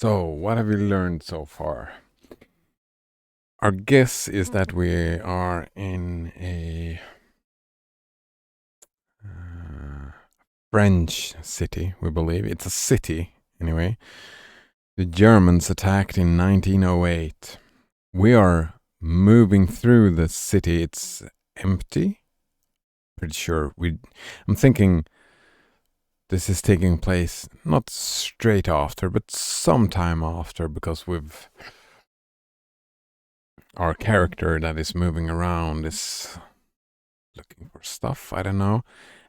So, what have we learned so far? Our guess is that we are in a uh, French city, we believe. It's a city, anyway. The Germans attacked in 1908. We are moving through the city. It's empty. Pretty sure I'm thinking this is taking place not straight after, but sometime after, because our character that is moving around is looking for stuff, I don't know,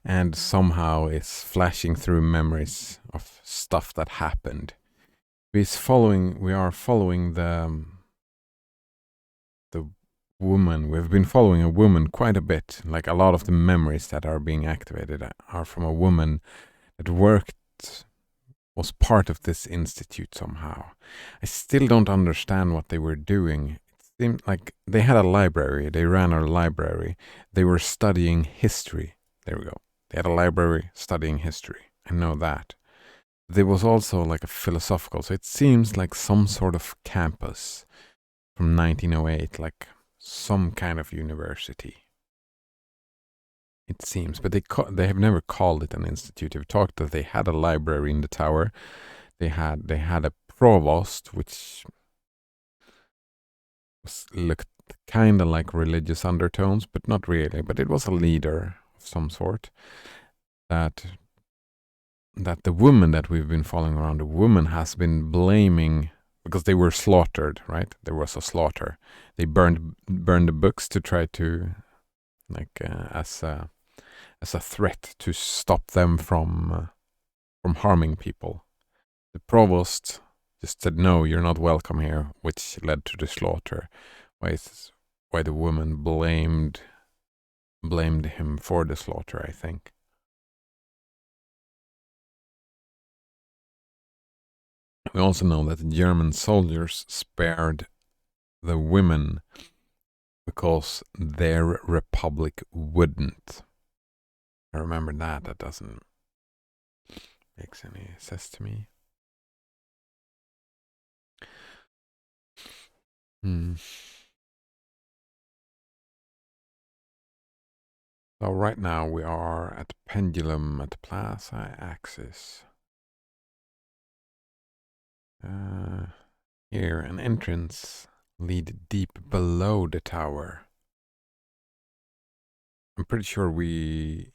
and somehow it's flashing through memories of stuff that happened. We are following the woman. We've been following a woman quite a bit. Like a lot of the memories that are being activated are from a woman that was part of this institute somehow. I still don't understand what they were doing. It seemed like they had a library. They ran a library. They were studying history. There we go. They had a library studying history. I know that. There was also like a philosophical, so it seems like some sort of campus from 1908, like some kind of university. It seems, but they have never called it an institute. They've talked that they had a library in the tower. They had a provost, which looked kind of like religious undertones, but not really. But it was a leader of some sort. That the woman that we've been following around, the woman has been blaming because they were slaughtered. Right, there was a slaughter. They burned the books to try to as a threat to stop them from harming people. The provost just said, "No, you're not welcome here," which led to the slaughter. Why the woman blamed him for the slaughter, I think. We also know that the German soldiers spared the women because their republic wouldn't. I remember that. That doesn't make any sense to me. Hmm. So right now we are at Pendulum at Plaza Axis. Here, an entrance lead deep below the tower. I'm pretty sure we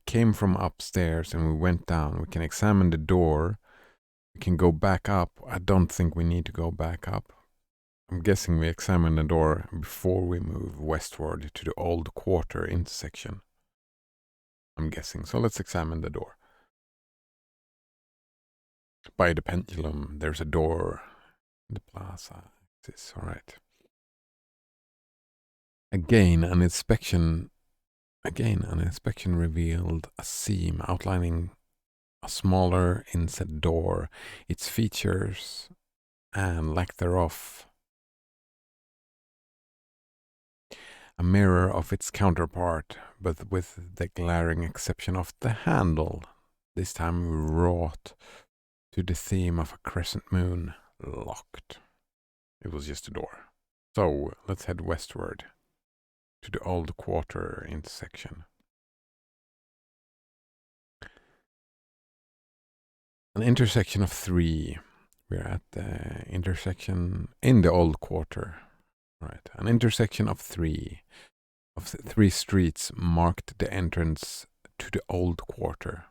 came from upstairs and we went down. We can examine the door. We can go back up. I don't think we need to go back up. I'm guessing we examine the door before we move westward to the old quarter intersection. I'm guessing. So let's examine the door. By the pendulum, there's a door in the plaza. This, all right. Again, an inspection revealed a seam outlining a smaller inset door, its features and lack thereof a mirror of its counterpart, but with the glaring exception of the handle, this time wrought to the theme of a crescent moon, locked. It was just a door. So let's head westward to the old quarter intersection. An intersection of three. We're at the intersection in the old quarter. Right. An intersection of three streets marked the entrance to the old quarter.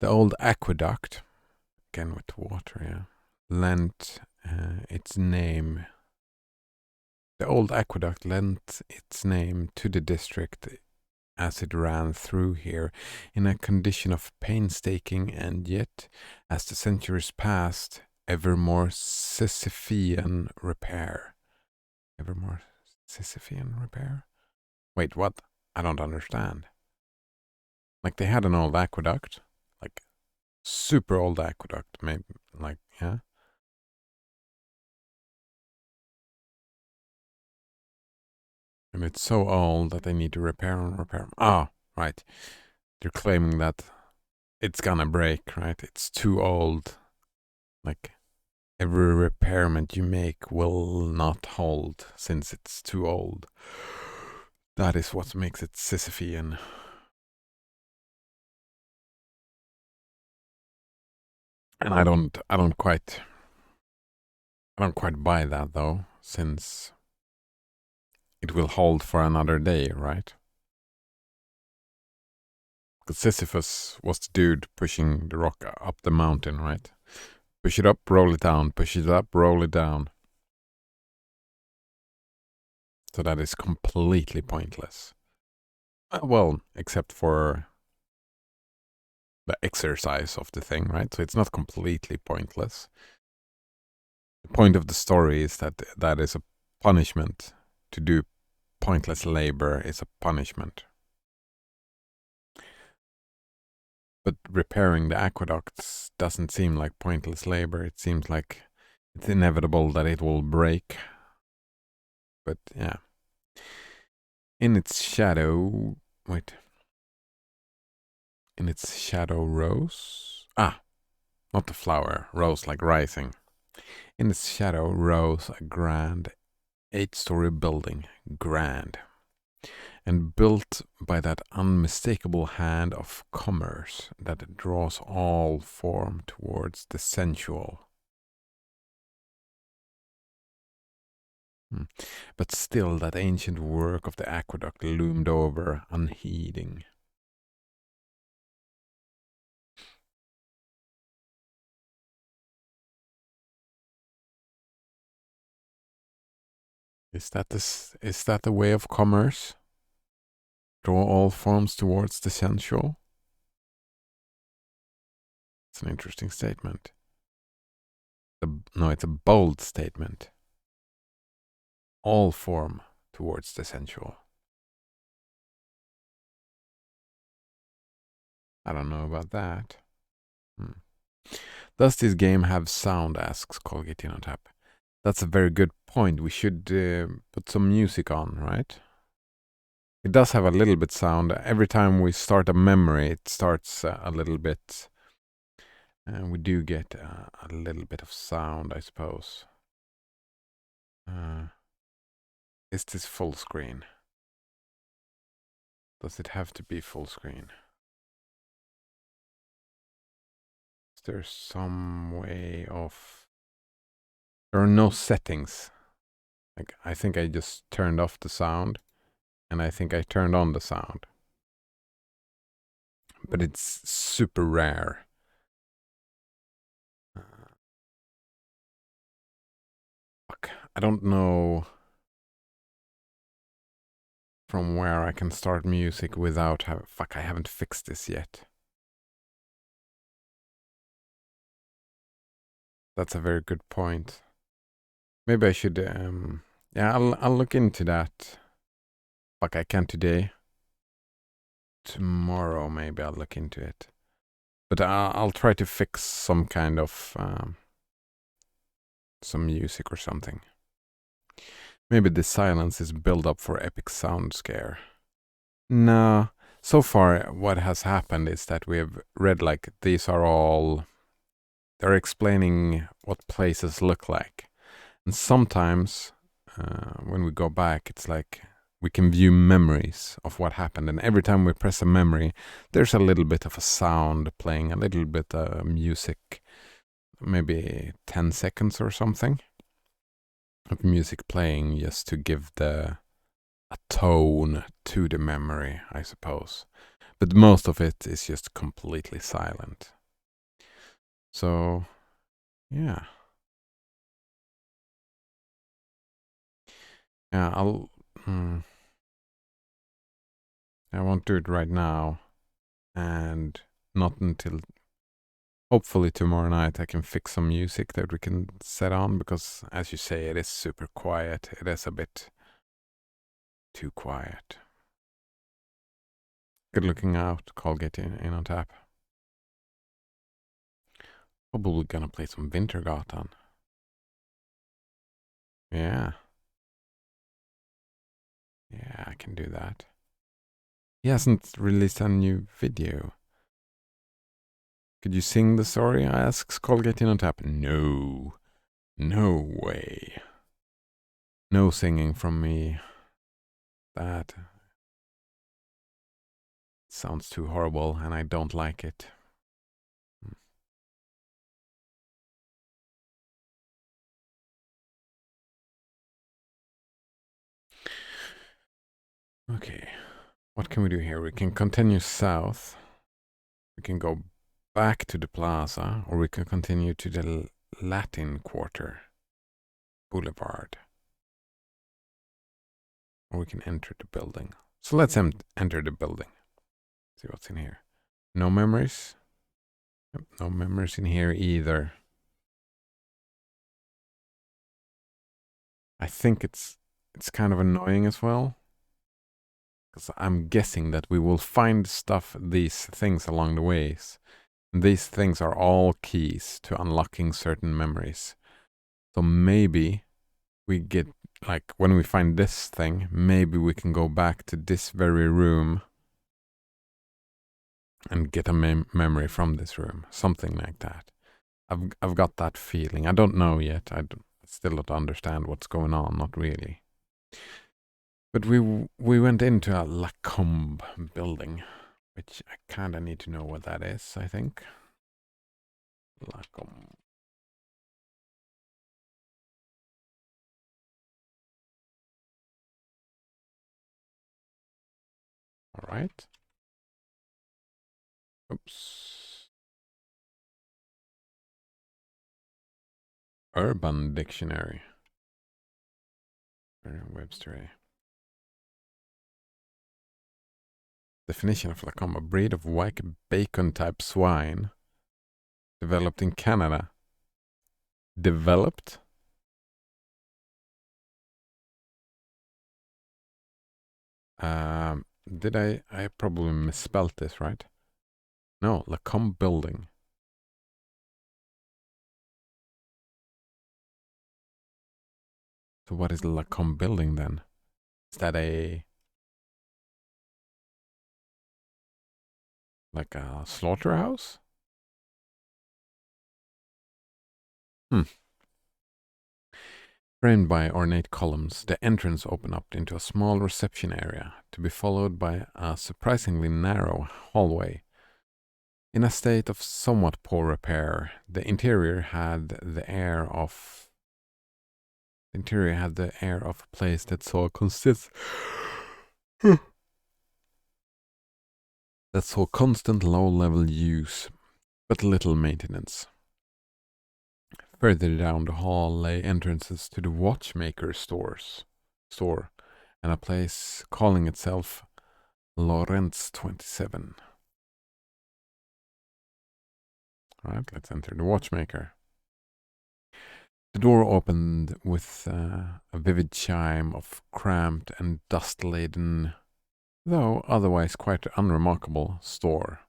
The old aqueduct, again with water, yeah, lent its name. The old aqueduct lent its name to the district as it ran through here in a condition of painstaking and yet, as the centuries passed, ever more Sisyphean repair. Ever more Sisyphean repair? Wait, what? I don't understand. Like they had an old aqueduct, like super old aqueduct, maybe, like, yeah. And it's so old that they need to repair and repair. Ah, right. They're claiming that it's gonna break, right? It's too old. Like every repairment you make will not hold since it's too old. That is what makes it Sisyphean. And I don't quite buy that though, since it will hold for another day, right? Because Sisyphus was the dude pushing the rock up the mountain, right? Push it up, roll it down, push it up, roll it down. So that is completely pointless. Well, except for the exercise of the thing, right? So it's not completely pointless. The point of the story is that that is a punishment. To do pointless labor is a punishment. But repairing the aqueducts doesn't seem like pointless labor. It seems like it's inevitable that it will break. But yeah. In its shadow. Wait. In its shadow rose. Ah, not the flower. Rose like rising. In its shadow rose a grand 8-story building. Grand. And built by that unmistakable hand of commerce that draws all form towards the sensual. But still that ancient work of the aqueduct loomed over, unheeding. Is that the way of commerce? Draw all forms towards the sensual? It's an interesting statement. No, it's a bold statement. All form towards the sensual. I don't know about that. Does this game have sound? Asks Colgate on tap. That's a very good point. We should put some music on, right? It does have a little bit sound. Every time we start a memory, it starts a little bit. And we do get a little bit of sound, I suppose. Is this full screen? Does it have to be full screen? Is there some way of... There are no settings. Like, I think I just turned off the sound, and I think I turned on the sound. But it's super rare. Fuck, I don't know from where I can start music without fuck, I haven't fixed this yet. That's a very good point. Maybe I should yeah, I'll look into that. Fuck, I can't today. Tomorrow maybe I'll look into it. But I'll try to fix some kind of some music or something. Maybe the silence is build up for epic sound scare. No, so far what has happened is that we have read like these are all... They're explaining what places look like. And sometimes when we go back, it's like we can view memories of what happened. And every time we press a memory, there's a little bit of a sound playing, a little bit of music, maybe 10 seconds or something of music playing just to give a tone to the memory, I suppose. But most of it is just completely silent. So, yeah. Yeah, I won't do it right now. And not until hopefully tomorrow night I can fix some music that we can set on, because as you say, it is super quiet. It is a bit too quiet. Good looking out, Colgate in on tap. Probably gonna play some Wintergatan. Yeah. Yeah, I can do that. He hasn't released a new video. Could you sing the story? Asks Colgate on tap. No. No way. No singing from me. That sounds too horrible and I don't like it. Okay. What can we do here? We can continue south. We can go back to the plaza, or we can continue to the Latin Quarter Boulevard. Or we can enter the building. So let's enter the building. See what's in here. No memories. No memories in here either. I think it's kind of annoying as well. Because I'm guessing that we will find these things along the ways. And these things are all keys to unlocking certain memories. So maybe we get, like, when we find this thing, maybe we can go back to this very room and get a memory from this room. Something like that. I've got that feeling. I don't know yet. I still don't understand what's going on. Not really. But we went into a Lacombe building, which I kind of need to know what that is, I think. Lacombe. All right. Oops. Urban Dictionary. Merriam-Webster. Definition of Lacombe: a breed of white bacon type swine developed in Canada. Developed? Did I probably misspelled this, right? No, Lacombe building. So what is the Lacombe building then? Is that like a slaughterhouse? Framed by ornate columns, the entrance opened up into a small reception area, to be followed by a surprisingly narrow hallway. In a state of somewhat poor repair, the interior had the air of a place that saw constant low-level use, but little maintenance. Further down the hall lay entrances to the watchmaker store, and a place calling itself Lawrence 27. Alright, let's enter the watchmaker. The door opened with a vivid chime of cramped and dust-laden, though otherwise quite unremarkable, store.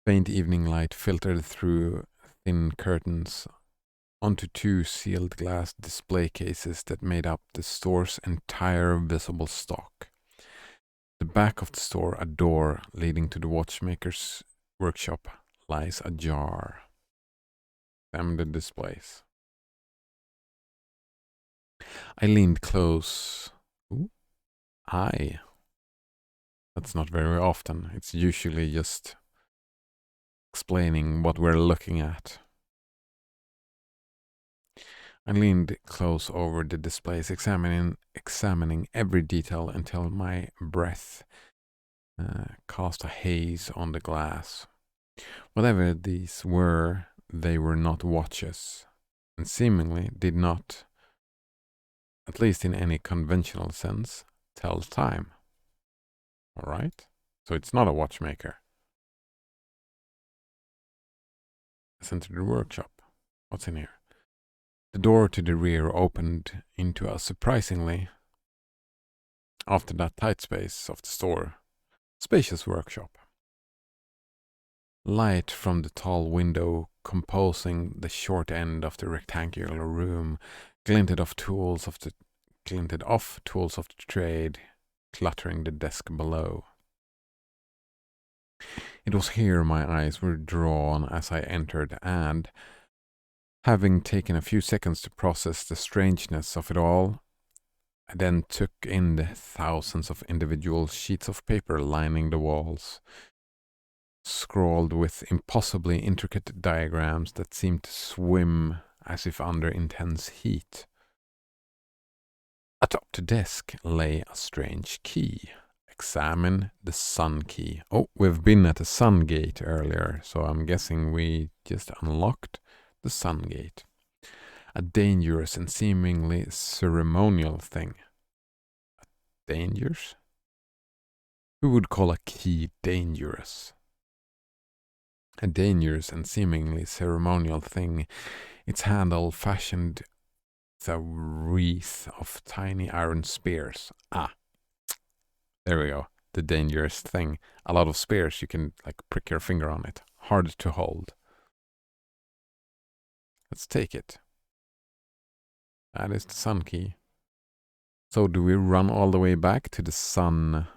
Faint evening light filtered through thin curtains onto two sealed glass display cases that made up the store's entire visible stock. The back of the store, a door leading to the watchmaker's workshop, lies ajar. Examine the displays. I leaned close. Ooh. That's not very often. It's usually just explaining what we're looking at. I leaned close over the displays, examining every detail until my breath cast a haze on the glass. Whatever these were, they were not watches, and seemingly did not, at least in any conventional sense, tell time. All right? So it's not a watchmaker. Let's enter the workshop. What's in here? The door to the rear opened into a surprisingly, after that tight space of the store, spacious workshop. Light from the tall window composing the short end of the rectangular room glinted off tools of the trade, cluttering the desk below. It was here my eyes were drawn as I entered, and, having taken a few seconds to process the strangeness of it all, I then took in the thousands of individual sheets of paper lining the walls, scrawled with impossibly intricate diagrams that seemed to swim as if under intense heat. Atop the desk lay a strange key. Examine the sun key. Oh, we've been at the sun gate earlier, so I'm guessing we just unlocked the sun gate. A dangerous and seemingly ceremonial thing. Dangerous? Who would call a key dangerous? A dangerous and seemingly ceremonial thing. Its handle fashioned with a wreath of tiny iron spears. Ah, there we go. The dangerous thing. A lot of spears, you can like prick your finger on it. Hard to hold. Let's take it. That is the sun key. So do we run all the way back to the sun?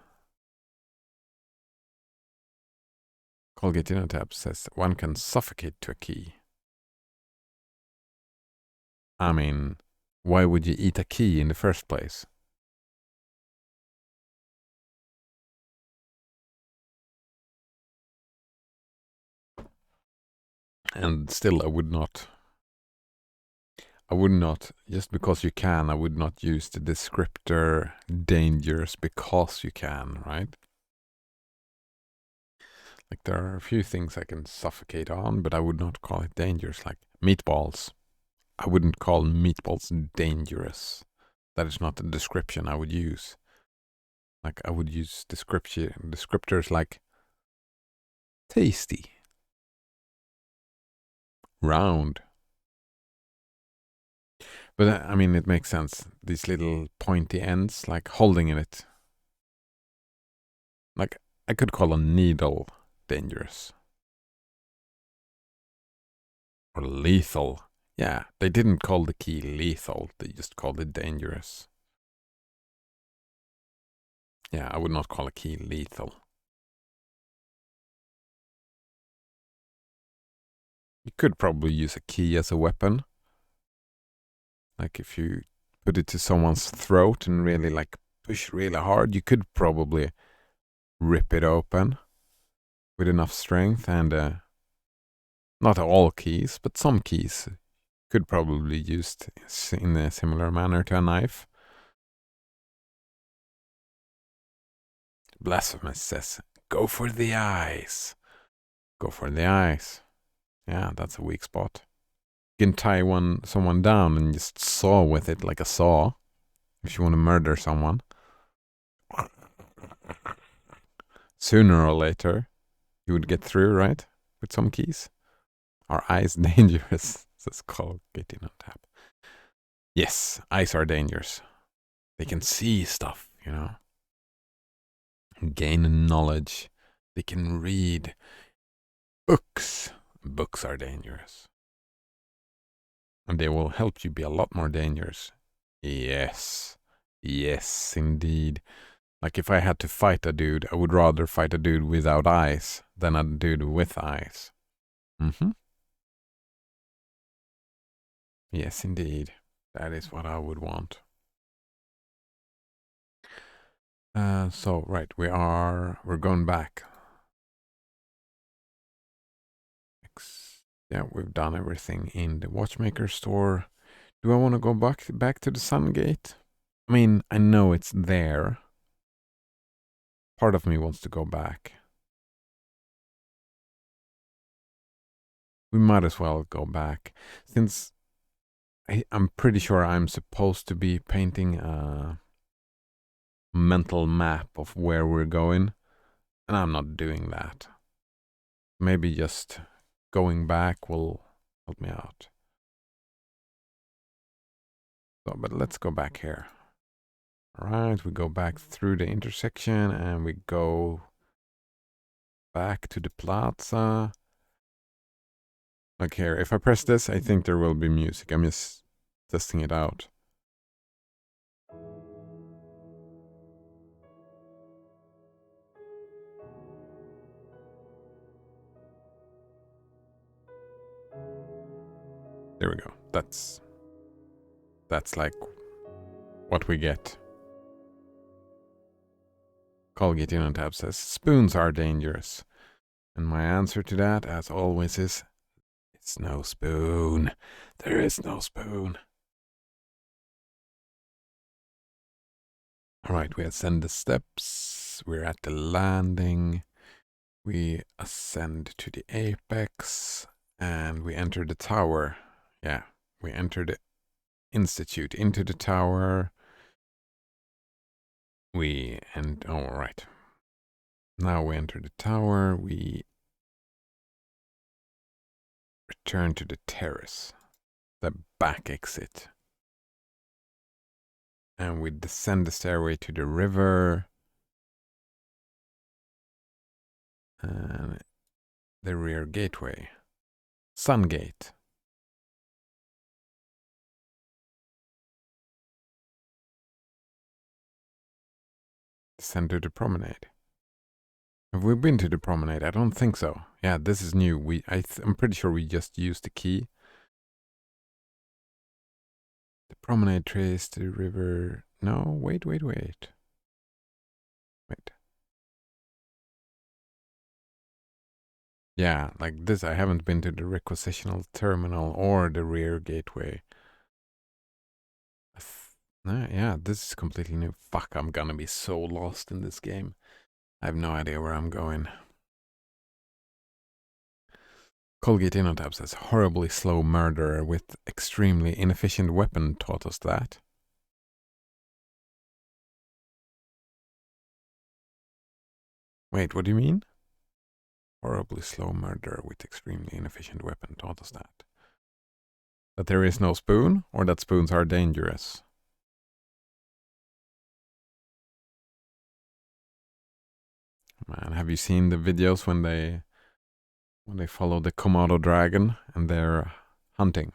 Colgate Innotab says one can suffocate to a key. I mean, why would you eat a key in the first place? And still, I would not, just because you can, I would not use the descriptor dangerous because you can, right? Like, there are a few things I can suffocate on, but I would not call it dangerous, like meatballs. I wouldn't call meatballs dangerous. That is not the description I would use. Like, I would use descriptors like tasty, round. But I mean, it makes sense. These little pointy ends, like holding in it. Like, I could call a needle dangerous. Or lethal. Yeah, they didn't call the key lethal, they just called it dangerous. Yeah, I would not call a key lethal. You could probably use a key as a weapon. Like if you put it to someone's throat and really like push really hard, you could probably rip it open with enough strength. And not all keys, but some keys could probably be used in a similar manner to a knife. Blasphemous says, go for the eyes. Go for the eyes. Yeah, that's a weak spot. You can tie someone down and just saw with it like a saw if you want to murder someone. Sooner or later, you would get through, right? With some keys. Are eyes dangerous? Says Call getting on tap. Yes, eyes are dangerous. They can see stuff, you know. Gain knowledge. They can read books. Books are dangerous. And they will help you be a lot more dangerous. Yes. Yes, indeed. Like if I had to fight a dude, I would rather fight a dude without eyes than a dude with eyes. Mm-hmm. Yes, indeed. That is what I would want. So, right, we're going back. Yeah, we've done everything in the watchmaker store. Do I want to go back to the Sun Gate? I mean, I know it's there. Part of me wants to go back. We might as well go back. Since I'm pretty sure I'm supposed to be painting a mental map of where we're going. And I'm not doing that. Maybe just going back will help me out. So, but let's go back here. All right, we go back through the intersection and we go back to the plaza. Like here, if I press this, I think there will be music. I'm just testing it out. There we go. That's like what we get. Colgate in on tab says spoons are dangerous. And my answer to that, as always, is it's no spoon. There is no spoon. Alright, we ascend the steps. We're at the landing. We ascend to the apex. And we enter the tower. Yeah, we enter the institute into the tower. Alright. Now we enter the tower. We return to the terrace. The back exit. And we descend the stairway to the river. And the rear gateway. Sungate. Descend to the promenade. Have we been to the promenade? I don't think so. Yeah, this is new. I'm pretty sure we just used the key. The promenade trace to the river. No, wait. Wait. Yeah, like this. I haven't been to the requisitional terminal or the rear gateway. Yeah, this is completely new. Fuck, I'm gonna be so lost in this game. I have no idea where I'm going. Colgate Innotab says, horribly slow murderer with extremely inefficient weapon taught us that. Wait, what do you mean? Horribly slow murderer with extremely inefficient weapon taught us that. That there is no spoon, or that spoons are dangerous? Man, have you seen the videos when they follow the Komodo dragon and they're hunting?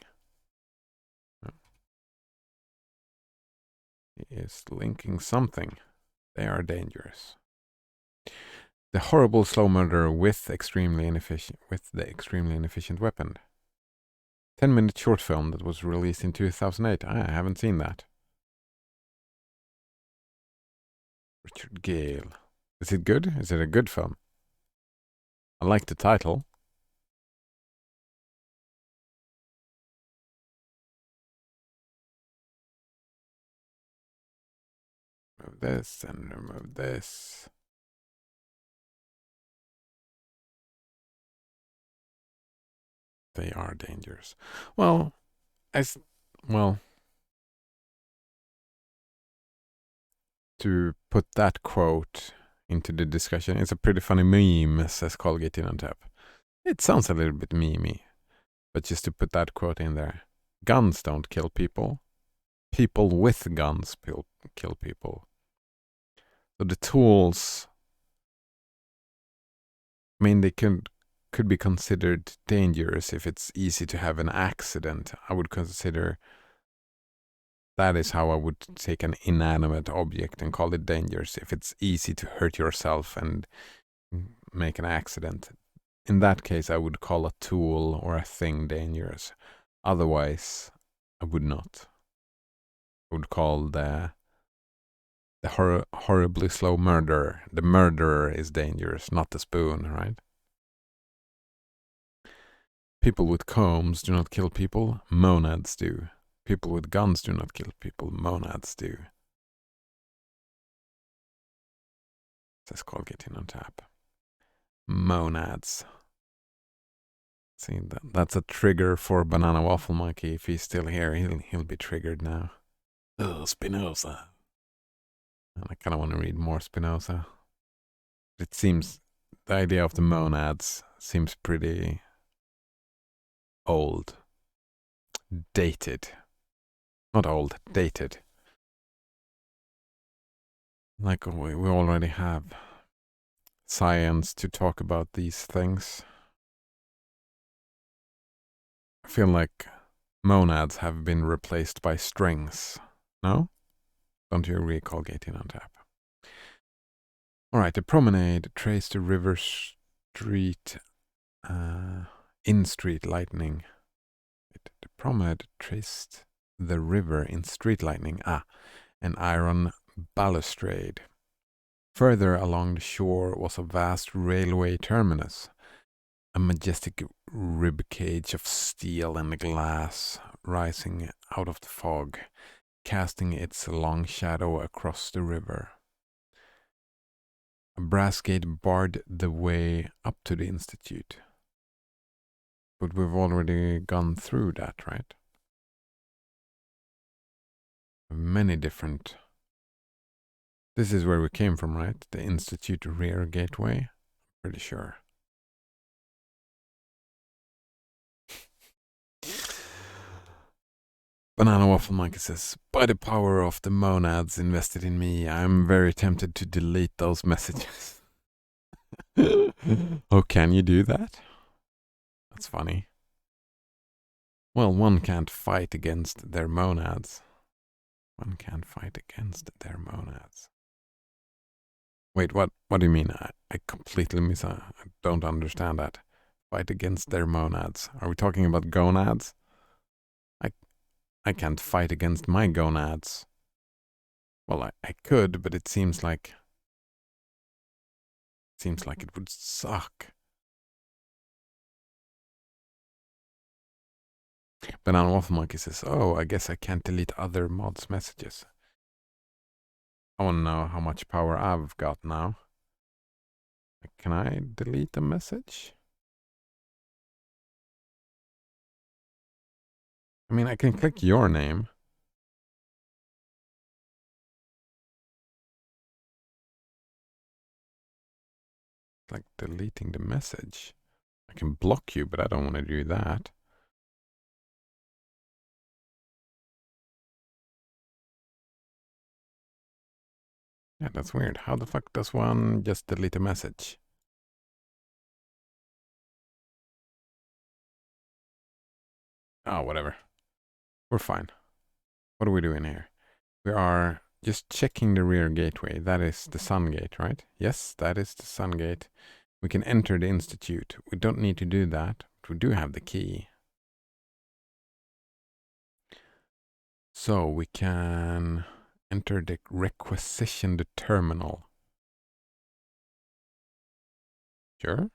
He is linking something. They are dangerous. The horrible slow murderer with the extremely inefficient weapon. 10-minute short film that was released in 2008. I haven't seen that. Richard Gale. Is it good? Is it a good film? I like the title. Remove this and remove this. They are dangerous. Well, to put that quote into the discussion, it's a pretty funny meme, says Colgate in on tap. It sounds a little bit memey, but just to put that quote in there. Guns don't kill people. People with guns kill people. So the tools, I mean, they could be considered dangerous if it's easy to have an accident. I would consider that is how I would take an inanimate object and call it dangerous. If it's easy to hurt yourself and make an accident, in that case, I would call a tool or a thing dangerous. Otherwise, I would not. I would call the horribly slow murderer. The murderer is dangerous, not the spoon, right? People with combs do not kill people. Monads do. People with guns do not kill people. Monads do. Says Colgate in on tap. Monads. See, that's a trigger for Banana Waffle Monkey. If he's still here, he'll be triggered now. Oh, Spinoza. And I kind of want to read more Spinoza. It seems the idea of the monads seems pretty old. Dated. Not old, dated. Like we already have science to talk about these things. I feel like monads have been replaced by strings. No? Don't you agree, Colgate in on tap? Alright, the promenade traced to River Street, in street lightning. The promenade traced the river in street lightning. An iron balustrade. Further along the shore was a vast railway terminus, a majestic rib cage of steel and glass rising out of the fog, casting its long shadow across the river. A brass gate barred the way up to the Institute. But we've already gone through that, right? Many different... This is where we came from, right? The Institute rear gateway? Pretty sure. Banana Waffle Monkey says, by the power of the monads invested in me, I'm very tempted to delete those messages. Oh, can you do that? That's funny. Well, one can't fight against their monads. One can't fight against their monads. Wait, what do you mean? I completely I don't understand that. Fight against their monads. Are we talking about gonads? I can't fight against my gonads. Well, I could, but it seems like it would suck. Banana Waffle Monkey says, oh, I guess I can't delete other mods' messages. I want to know how much power I've got now. Can I delete a message? I mean, I can click your name. Like deleting the message. I can block you, but I don't want to do that. Yeah, that's weird. How the fuck does one just delete a message? Oh, whatever. We're fine. What are we doing here? We are just checking the rear gateway. That is the sun gate, right? Yes, that is the sun gate. We can enter the Institute. We don't need to do that, but we do have the key. So we can enter the requisitioned terminal. Sure.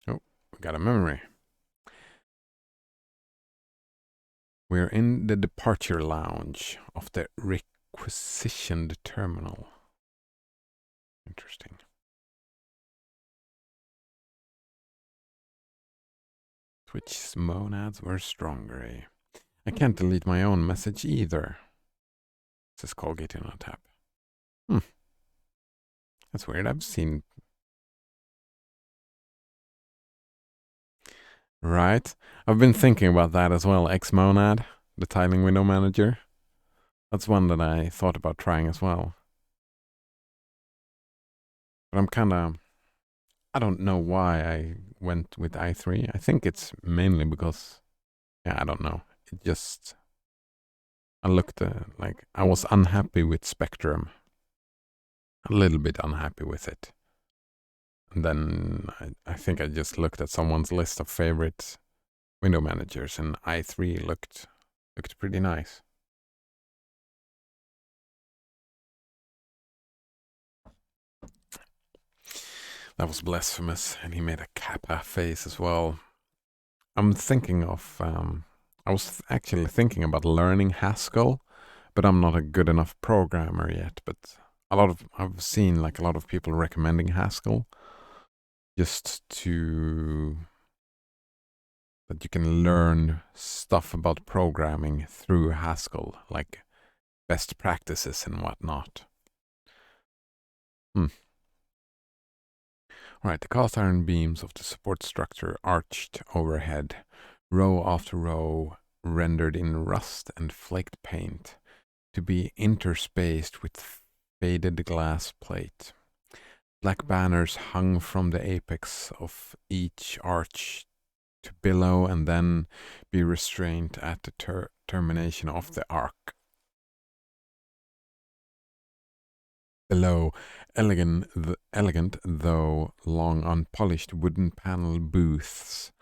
Oh, we got a memory. We're in the departure lounge of the requisitioned terminal. Interesting. Which monads were stronger, eh? I can't delete my own message either. It says Colgate in on tap. That's weird. I've seen... Right. I've been thinking about that as well. Xmonad, the tiling window manager. That's one that I thought about trying as well. But I'm kind of... I don't know why I went with i3. I think it's mainly because... Yeah, I don't know. It just... I looked like... I was unhappy with Spectrum. A little bit unhappy with it. And then I think I just looked at someone's list of favorite window managers, and i3 looked pretty nice. That was blasphemous, and he made a kappa face as well. I'm thinking of... I was actually thinking about learning Haskell, but I'm not a good enough programmer yet. But I've seen like a lot of people recommending Haskell, just to that you can learn stuff about programming through Haskell, like best practices and whatnot. Alright, the cast iron beams of the support structure arched overhead, row after row rendered in rust and flaked paint, to be interspaced with faded glass plate. Black banners hung from the apex of each arch to billow and then be restrained at the termination of the arc. Below, elegant though long unpolished wooden panel booths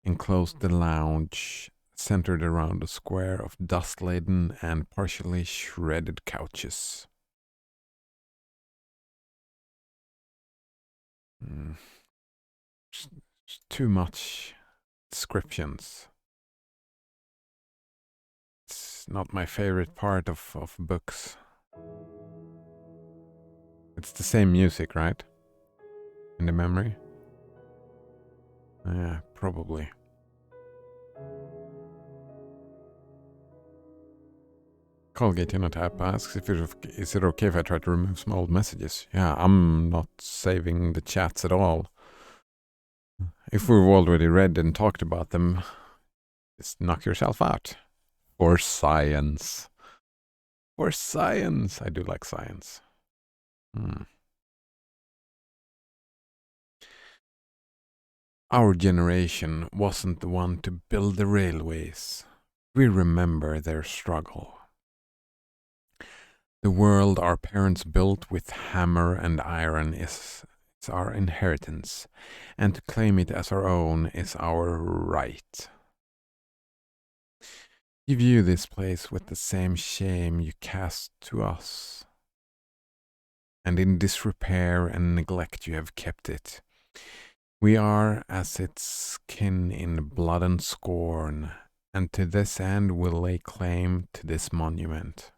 enclosed the lounge, centered around a square of dust-laden and partially shredded couches. Too much descriptions. It's not my favorite part of books. It's the same music, right? In the memory? Yeah, probably. Colgate Unit app asks if is it okay if I try to remove some old messages? Yeah, I'm not saving the chats at all. If we've already read and talked about them, just knock yourself out. For science. For science. I do like science. Our generation wasn't the one to build the railways. We remember their struggle. The world our parents built with hammer and iron is our inheritance, and to claim it as our own is our right. You view this place with the same shame you cast to us, and in disrepair and neglect you have kept it. We are as its kin in blood and scorn, and to this end will lay claim to this monument.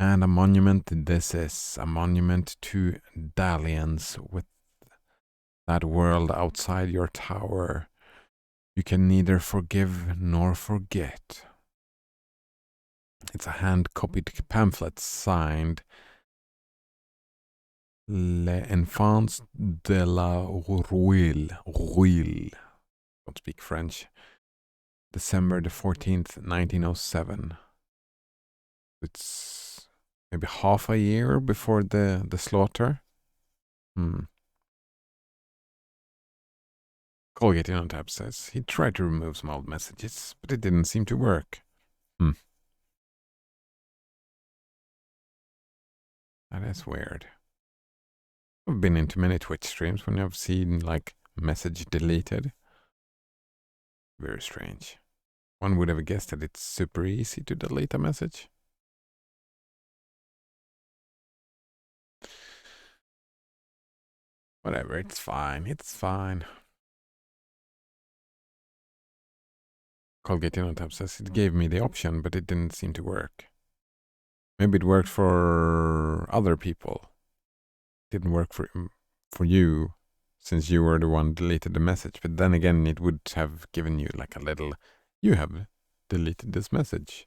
And a monument this is, a monument to dalliance with that world outside your tower. You can neither forgive nor forget. It's a hand-copied pamphlet signed L'Enfance de la Ruille. Don't speak French. December the 14th, 1907. It's maybe half a year before the slaughter. Colgate on tap says he tried to remove some old messages, but it didn't seem to work. That is weird. I've been into many Twitch streams when I've seen like message deleted. Very strange. One would have guessed that it's super easy to delete a message. Whatever, it's fine. It's fine. Colgate on tap says it gave me the option, but it didn't seem to work. Maybe it worked for other people. It didn't work for you, since you were the one who deleted the message. But then again, it would have given you like a little, you have deleted this message.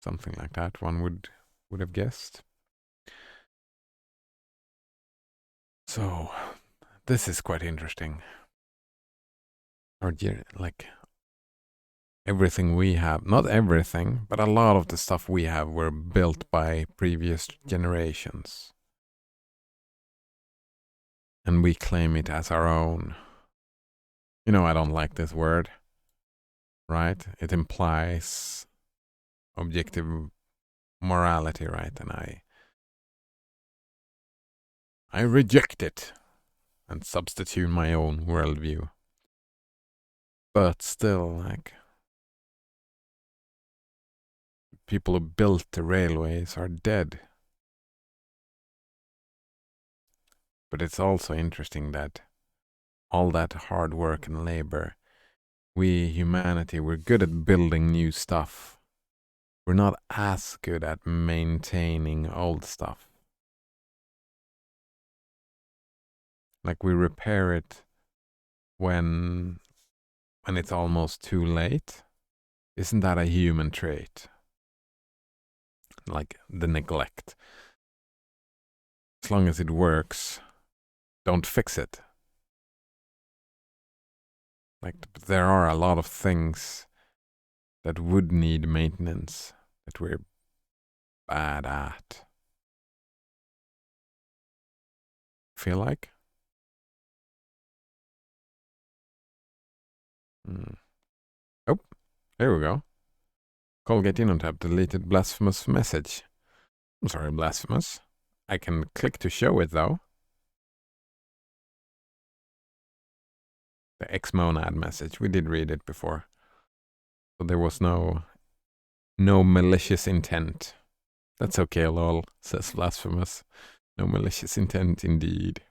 Something like that, one would have guessed. So, this is quite interesting. Or like everything we have, not everything, but a lot of the stuff we have were built by previous generations. And we claim it as our own. You know, I don't like this word, right? It implies objective morality, right? And I reject it and substitute my own worldview. But still, like, people who built the railways are dead. But it's also interesting that all that hard work and labor, we, humanity, we're good at building new stuff. We're not as good at maintaining old stuff. Like, we repair it when it's almost too late. Isn't that a human trait? Like the neglect. As long as it works, don't fix it. Like, there are a lot of things that would need maintenance that we're bad at. Feel like? Oh, there we go. Colgate Innotab deleted blasphemous message. I'm sorry, blasphemous. I can click to show it though. The X-monad message. We did read it before. So there was no malicious intent. That's okay, lol, says Blasphemous. No malicious intent indeed.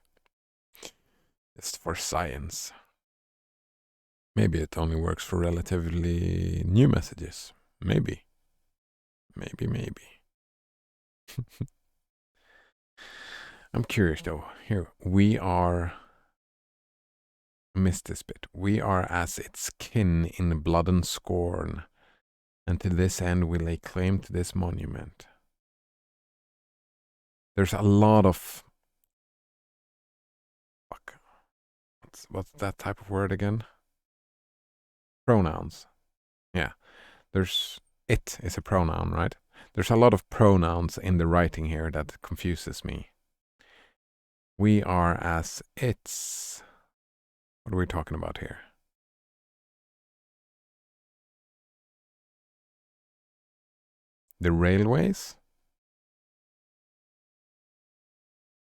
It's for science. Maybe it only works for relatively new messages. Maybe. Maybe. I'm curious though. Here, we are. I missed this bit. We are as its kin in blood and scorn, and to this end we lay claim to this monument. There's a lot of. Fuck. What's that type of word again? Pronouns. Yeah. There's. It is a pronoun, right? There's a lot of pronouns in the writing here that confuses me. We are as its. What are we talking about here? The railways?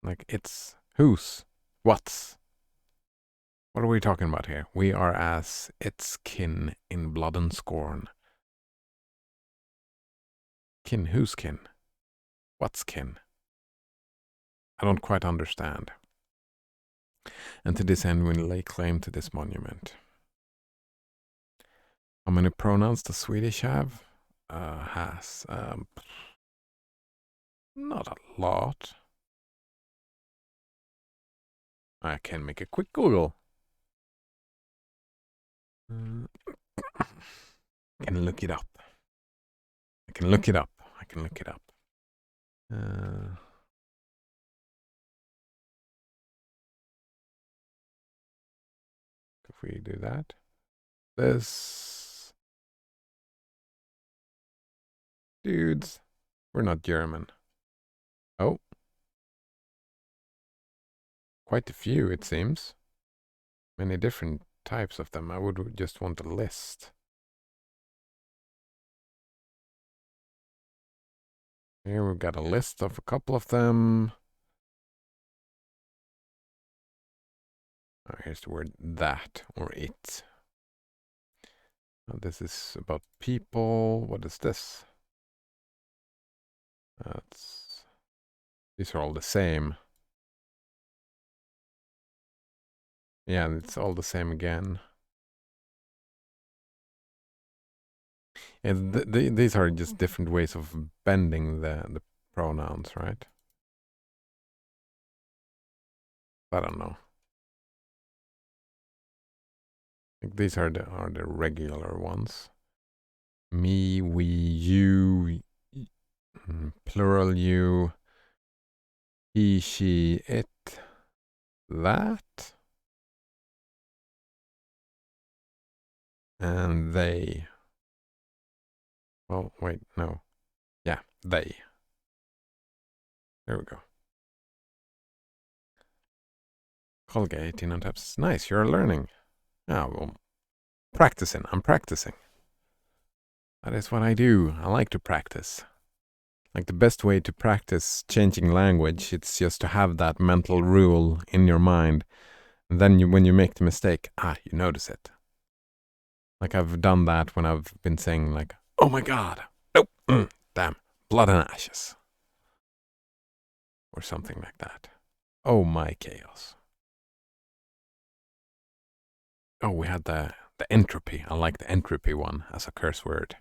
Like it's whose? What's? What are we talking about here? We are as its kin in blood and scorn. Kin, whose kin? What's kin? I don't quite understand. And to this end we lay claim to this monument. How many pronouns does Swedish have? Has. Not a lot. I can make a quick Google. I can look it up. If we do that. This. Dudes. We're not German. Oh. Quite a few, it seems. Many different types of them. I would just want a list. Here we've got a list of a couple of them. Oh, here's the word that or it. Oh, this is about people. What is this? These are all the same. Yeah, it's all the same again. And these are just different ways of bending the pronouns, right? I don't know. I think these are the regular ones. Me, we, you, plural you, he, she, it, that, and they. Well, wait, no. Yeah, they. There we go. Colgate in on taps. Nice, you're learning. Ah, well, practicing. I'm practicing. That is what I do. I like to practice. Like the best way to practice changing language, it's just to have that mental rule in your mind. And then when you make the mistake, you notice it. Like I've done that when I've been saying like, oh my God, nope, damn, blood and ashes. Or something like that. Oh my chaos. Oh, we had the entropy. I like the entropy one as a curse word.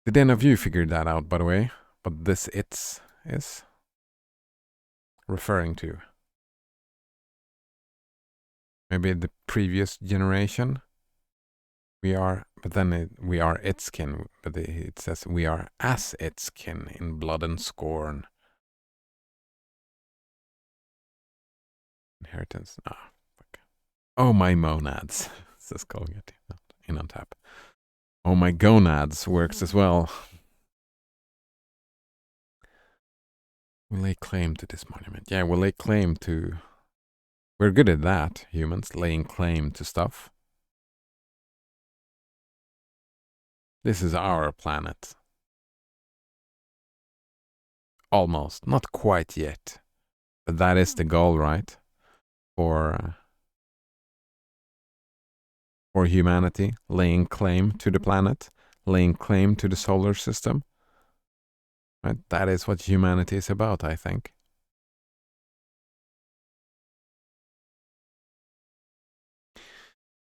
Did any of you figure that out, by the way? What this it's is referring to? Maybe the previous generation? We are, but then we are its kin. But it says we are as its kin in blood and scorn. Inheritance. Fuck. Oh, my monads, says Colgate in on tap. Oh, my gonads works as well. We lay claim to this monument. Yeah, we'll lay claim to. We're good at that, humans, laying claim to stuff. This is our planet. Almost. Not quite yet. But that is the goal, right? For for humanity, laying claim to the planet, laying claim to the solar system. Right? That is what humanity is about, I think.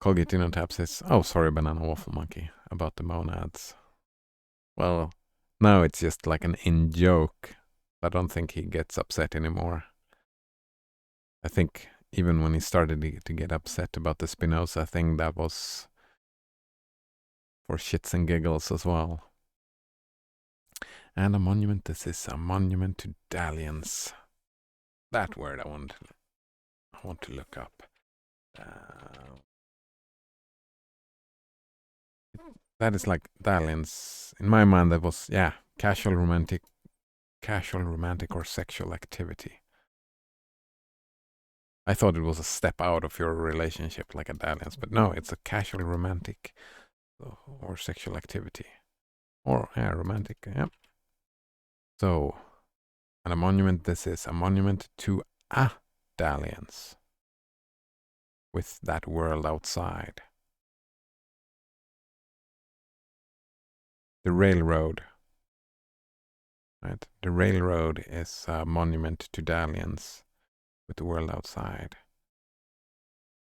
Colgate Dino Tap says, oh, sorry, Banana Waffle Monkey, about the monads. Well, no, it's just like an in-joke. I don't think he gets upset anymore. I think even when he started to get upset about the Spinoza thing, that was for shits and giggles as well. And a monument, this is a monument to dalliance. That word I want to look up. That is like dalliance. In my mind, that was, yeah, casual romantic or sexual activity. I thought it was a step out of your relationship, like a dalliance, but no, it's a casual romantic or sexual activity. Or, yeah, romantic, yeah. So, and a monument, this is a monument to a dalliance with that world outside. The railroad, right? The railroad is a monument to dalliance with the world outside.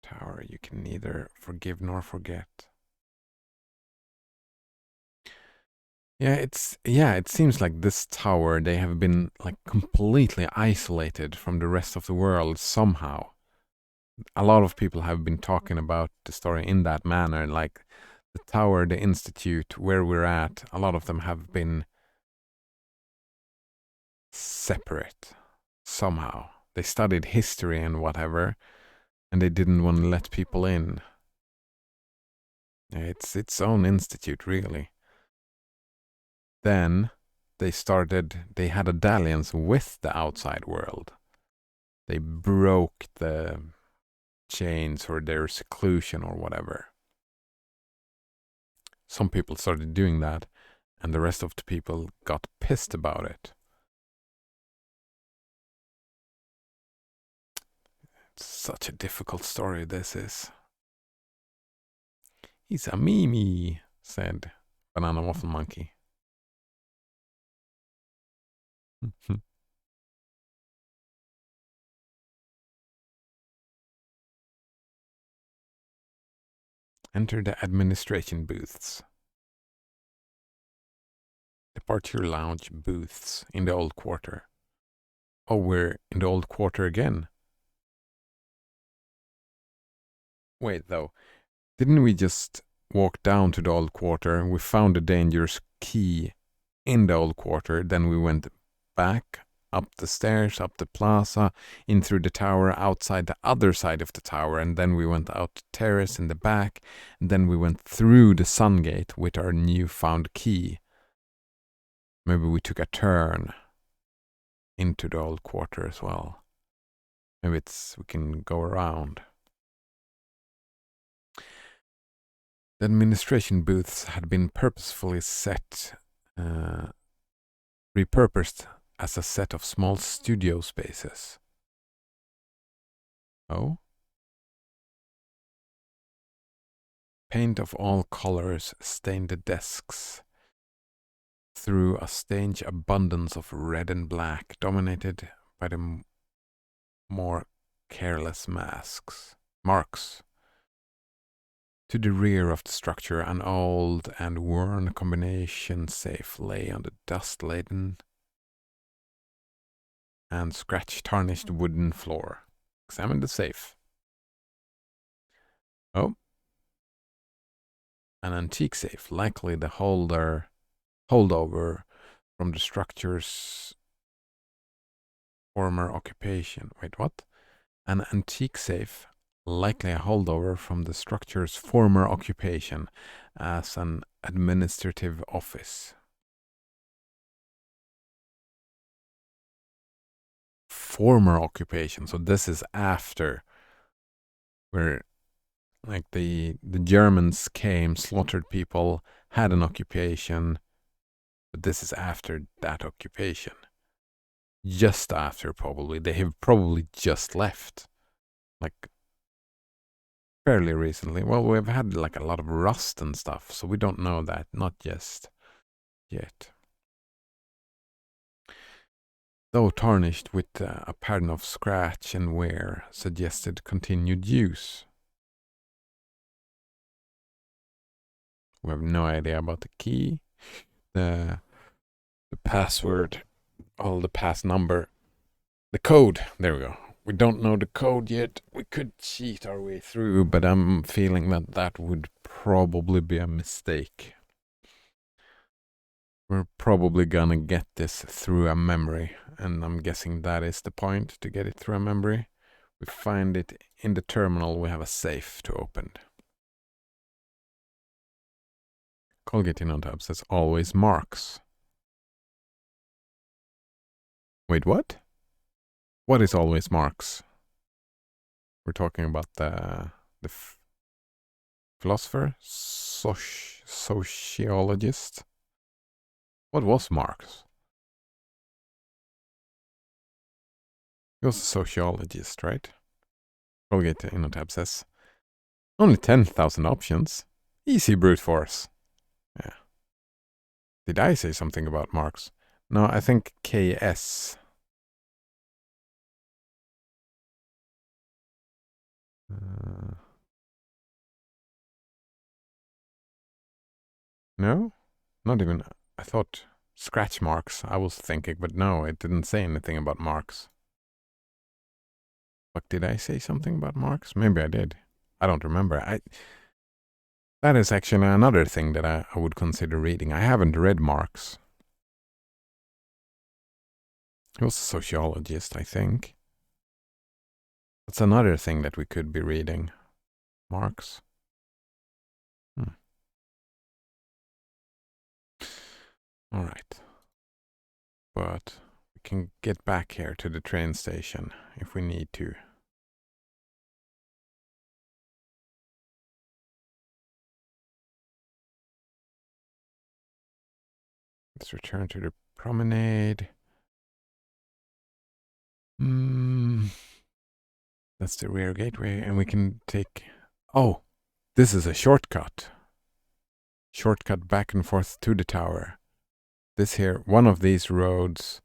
Tower you can neither forgive nor forget. Yeah, it seems like this tower, they have been like completely isolated from the rest of the world somehow. A lot of people have been talking about the story in that manner, like the tower, the institute, where we're at, a lot of them have been separate somehow. They studied history and whatever, and they didn't want to let people in. It's its own institute, really. Then they had a dalliance with the outside world. They broke the chains or their seclusion or whatever. Some people started doing that, and the rest of the people got pissed about it. It's such a difficult story, this is. He's a Mimi, said Banana Waffle Monkey. Enter the administration booths. Departure lounge booths in the old quarter. Oh, we're in the old quarter again. Wait, though. Didn't we just walk down to the old quarter? We found the dangerous key in the old quarter. Then we went back, up the stairs, up the plaza, in through the tower, outside the other side of the tower. And then we went out to terrace in the back. And then we went through the sun gate with our newfound key. Maybe we took a turn into the old quarter as well. Maybe we can go around. The administration booths had been purposefully repurposed as a set of small studio spaces. Oh? Paint of all colors stained the desks through a strange abundance of red and black, dominated by the more careless marks. To the rear of the structure, an old and worn combination safe lay on the dust-laden and scratch-tarnished wooden floor. Examine the safe. Oh. An antique safe, likely the holdover from the structure's former occupation. Wait, what? An antique safe, likely a holdover from the structure's former occupation as an administrative office. Former occupation, so this is after, where like the Germans came, slaughtered people, had an occupation, but this is after that occupation. Just after, probably. They have probably just left. Like, fairly recently. Well, we've had like a lot of rust and stuff, so we don't know that. Not just yet. Though tarnished with a pattern of scratch and wear, suggested continued use. We have no idea about the key, the password, all the pass number, the code. There we go. We don't know the code yet. We could cheat our way through, but I'm feeling that that would probably be a mistake. We're probably gonna get this through a memory, and I'm guessing that is the point, to get it through a memory. We find it in the terminal, we have a safe to open. Colgate in on tab says always marks. Wait, what? What is always marks? We're talking about the philosopher, sociologist. What was Marx? He was a sociologist, right? Colgate InnoTab says only 10,000 options. Easy brute force. Yeah. Did I say something about Marx? No, I think KS. No? Not even. I thought scratch marks, I was thinking, but no, it didn't say anything about Marx. But did I say something about Marx? Maybe I did. I don't remember. That is actually another thing that I would consider reading. I haven't read Marx. He was a sociologist, I think. That's another thing that we could be reading. Marx. All right. But we can get back here to the train station if we need to. Let's return to the promenade. That's the rear gateway, and we can take... Oh, this is a shortcut. Shortcut back and forth to the tower. This here, one of these roads...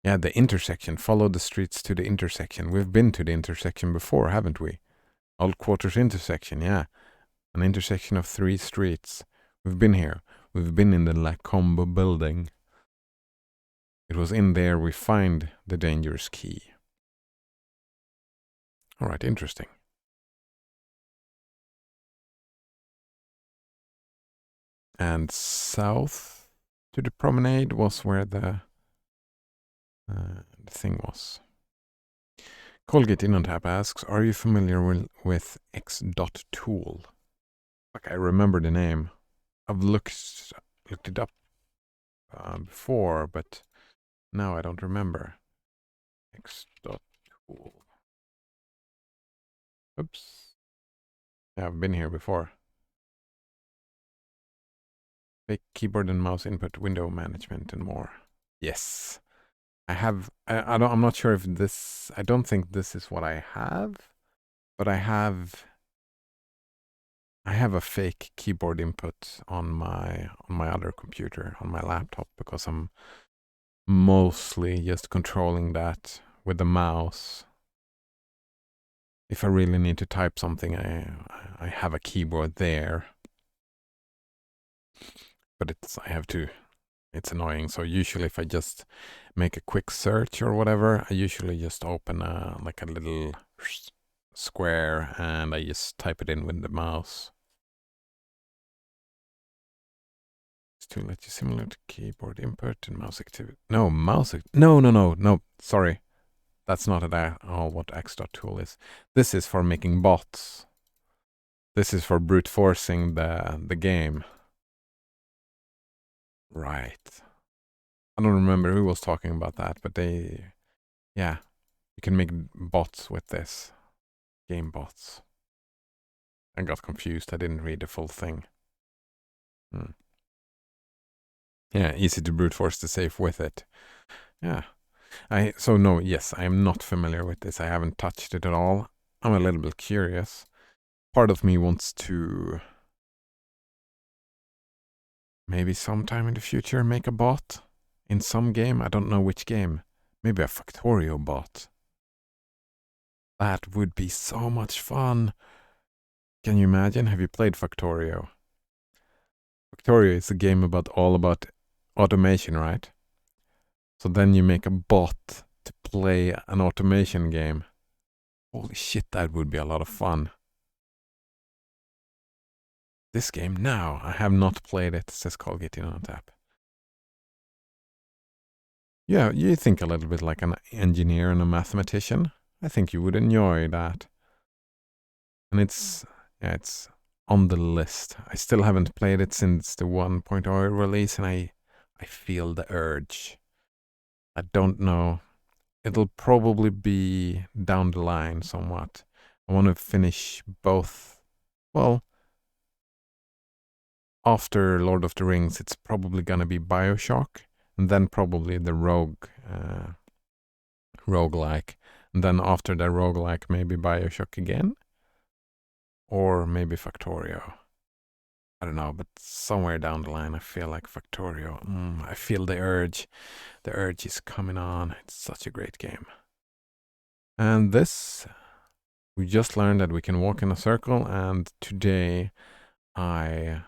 Yeah, the intersection. Follow the streets to the intersection. We've been to the intersection before, haven't we? Old Quarters intersection, yeah. An intersection of 3 streets. We've been here. We've been in the Lacombe building. It was in there we find the dangerous key. All right, interesting. And south to the promenade was where the thing was. Colgate InnoTab asks, are you familiar with X.tool? Like, I remember the name. I've looked it up before, but now I don't remember. X.tool. Oops. Yeah, I've been here before. Fake keyboard and mouse input, window management, and more. Yes. I have, I'm not sure if this, I don't think this is what I have, but I have a fake keyboard input on my other computer, on my laptop, because I'm mostly just controlling that with the mouse. If I really need to type something, I have a keyboard there. But it's annoying. So usually if I just make a quick search or whatever, I usually just open like a little square and I just type it in with the mouse. It's to let you simulate keyboard input and mouse activity. No, no. Sorry. That's not at all what X.tool is. This is for making bots. This is for brute forcing the game. Right. I don't remember who was talking about that, but yeah, you can make bots with this. Game bots. I got confused. I didn't read the full thing. Yeah, easy to brute force the safe with it. Yeah. Yes, I am not familiar with this. I haven't touched it at all. I'm a little bit curious. part of me wants to maybe sometime in the future make a bot in some game. I don't know which game. Maybe a Factorio bot. That would be so much fun. Can you imagine? Have you played Factorio? Factorio is a game all about automation, right? So then you make a bot to play an automation game. Holy shit, that would be a lot of fun. This game now, I have not played it, says Colgate on tap. Yeah, you think a little bit like an engineer and a mathematician. I think you would enjoy that. And it's on the list. I still haven't played it since the 1.0 release, and I feel the urge. I don't know. It'll probably be down the line somewhat. I want to finish both. Well, after Lord of the Rings, it's probably gonna be BioShock, and then probably the roguelike. And then after the roguelike, maybe BioShock again. Or maybe Factorio. I don't know, but somewhere down the line, I feel like Factorio. I feel the urge. The urge is coming on. It's such a great game. And this, we just learned that we can walk in a circle. And today, I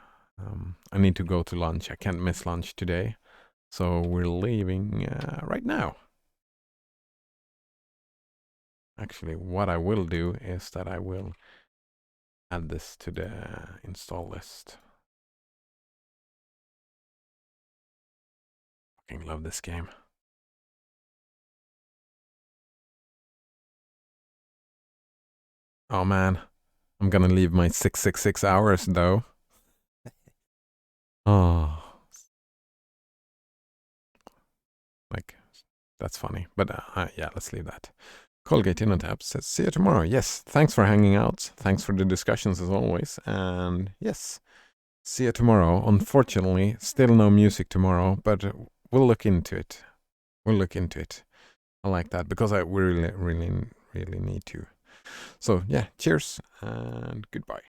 need to go to lunch. I can't miss lunch today. So we're leaving right now. Actually, what I will do is that I will add this to the install list. Fucking love this game. Oh man, I'm gonna leave my 666 hours though. Oh, like that's funny, but yeah, let's leave that. Colgate InnoTap says, see you tomorrow. Yes, thanks for hanging out. Thanks for the discussions as always. And yes, see you tomorrow. Unfortunately, still no music tomorrow, but we'll look into it. We'll look into it. I like that because we really need to. So yeah, cheers and goodbye.